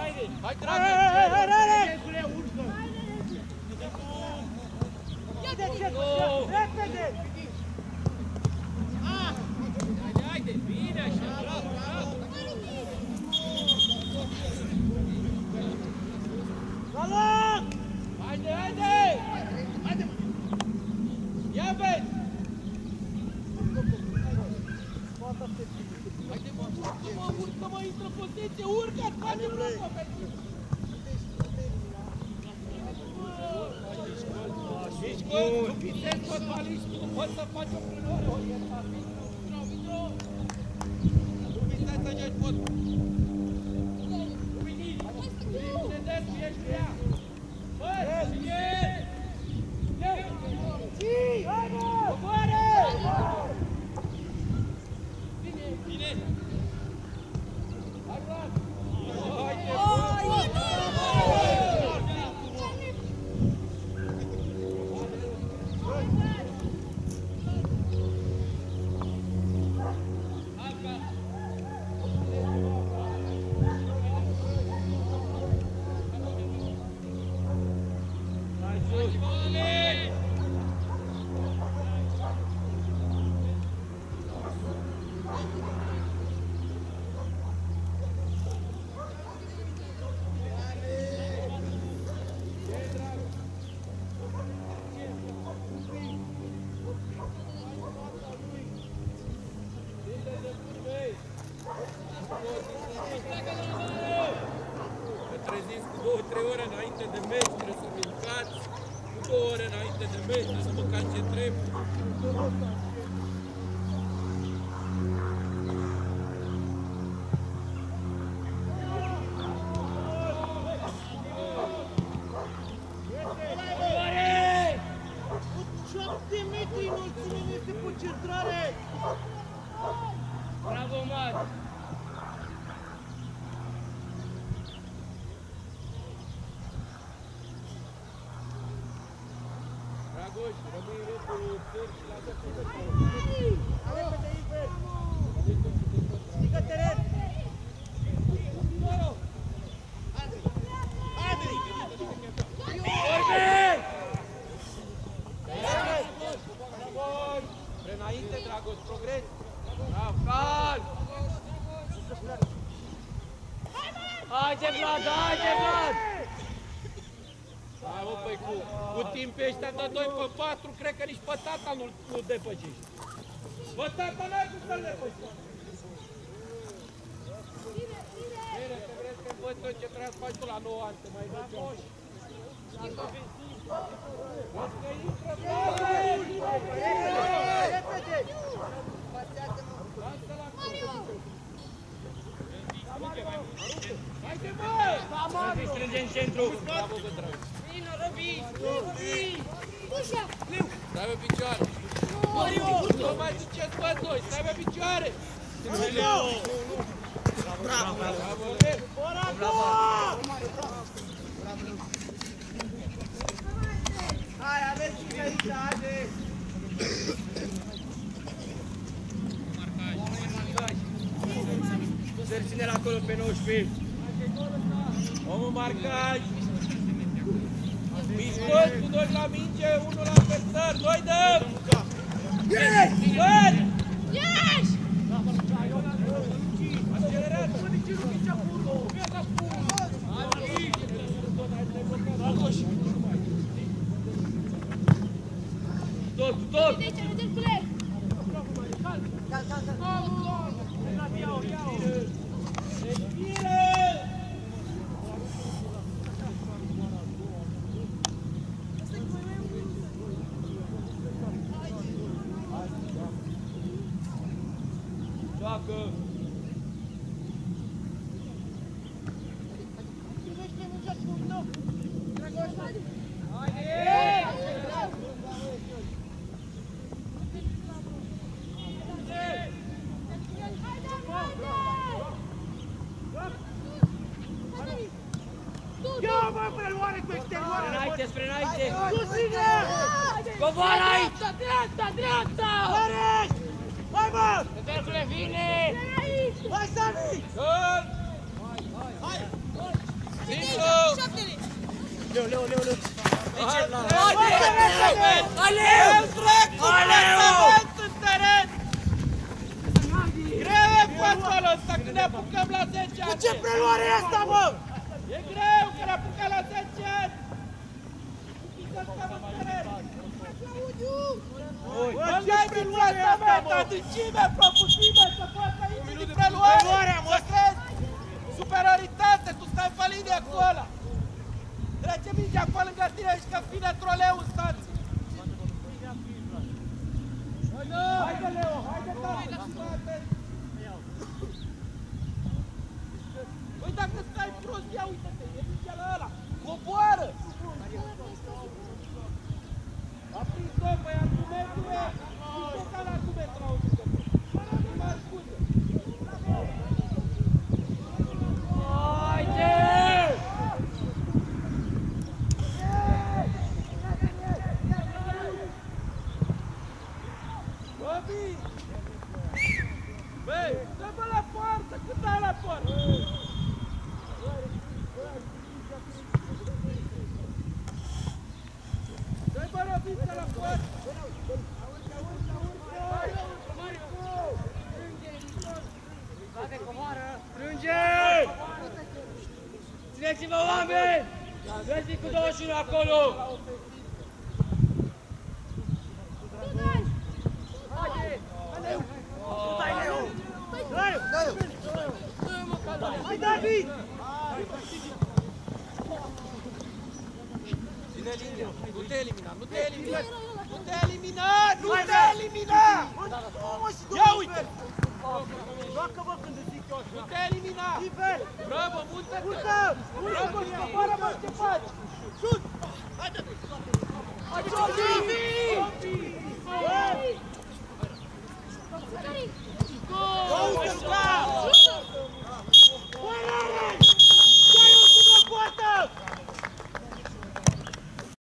Haide! Hai, dragă! Repede! Haide, haide! Bine așa! Bravo, bravo! La loc! Haide, haide! Haide! Ia vezi! Haide, mă, urcă, mă, intră în poziție, urcă-ți, face bravo, pentru! Mișcot, nu pitezi fotbaliști, nu poți să faci o prânore, orientați! Nu pitezi să joci fotbal! Ești ea! Băi, cine? Ții! Hai, mă! Coboare! Bine! Hai, Vlad! Haide, treziți cu 2-3 ore înainte de meci, trebuie să mâncați cu 2 ore înainte de meci, trebuie să mâncați ce trebuie. Bravo, Mari! Dragoș, rămâi în rândul țări și lasă pe Repede, Iver! Stigă teren! Înainte, Dragoș, progres! Bravo! Calm! Haide, Vlad, haide, Vlad! Bravo, pe băi, cu timpii ăștia de 2 pe 4, cred că nici pe tata nu depășești. Bă, tata n-ai cum să-l depășești. Bine, că vreți că văd tot ce trebuie să faci tu la 9 ani, să mai vezi moși. Vezi că intră Repede! Pasează-mă! lasă la haide, bă! Să te strânge în centru! Bravo, Gădrau! Vino, Robi! Stai pe picioare! Nu mai ziceți pe doi, stai pe picioare! Bravo! Bravo, Leu! Hai, aveți și aici, haide! Ține-l acolo pe 19. Omul marcaj! Mișcări cu 2 la minge, 1 la adversar, 2 dăm! Mișcări! Accelerează! Tot, tot! Joacă! Înainte, spre înainte! Susține! Coboară aici! Dreapta! Corect! Hai, mă! Tătărcule, vine! Hai, Sami! Gol! Țin-o! Leu! În teren! Greu e fotbalul ăsta când ne apucăm la 10 ani! Ce preluare e asta, mă? E greu că ne apucăm la 10 ani! Bă, n-ai din tratament, adâncime, profundime, să poți să intri din preluare, să crezi superioritate, tu stai pe linie acolo! Trece mingea acolo lângă tine și că vine troleu în stație! Haide, Leo, haide, tată, și mai atent! Păi dacă stai prost, ia uite-te, e mingea la ăla! Coboară! A prins tot, băi, argumentul e! Nu știu ca la argumentul auzită! Nu mă ascultă! Haide! Băbi! Băi, dă-mă la poartă, cât dai la poartă? Dă-i bă, Robiță, la poartă! Strânge! Țineți-vă, oameni! Vezi cu 21 acolo! Hai, David! Ține linia, nu te elimina, nu te elimina! Nu te elimina, nu te elimina! Ia uite! Joacă-vă când îți zic eu așa! Nu te elimina! Liber! Bravo, mută-te! Mută! Bravo, scoboară, mă, ce faci?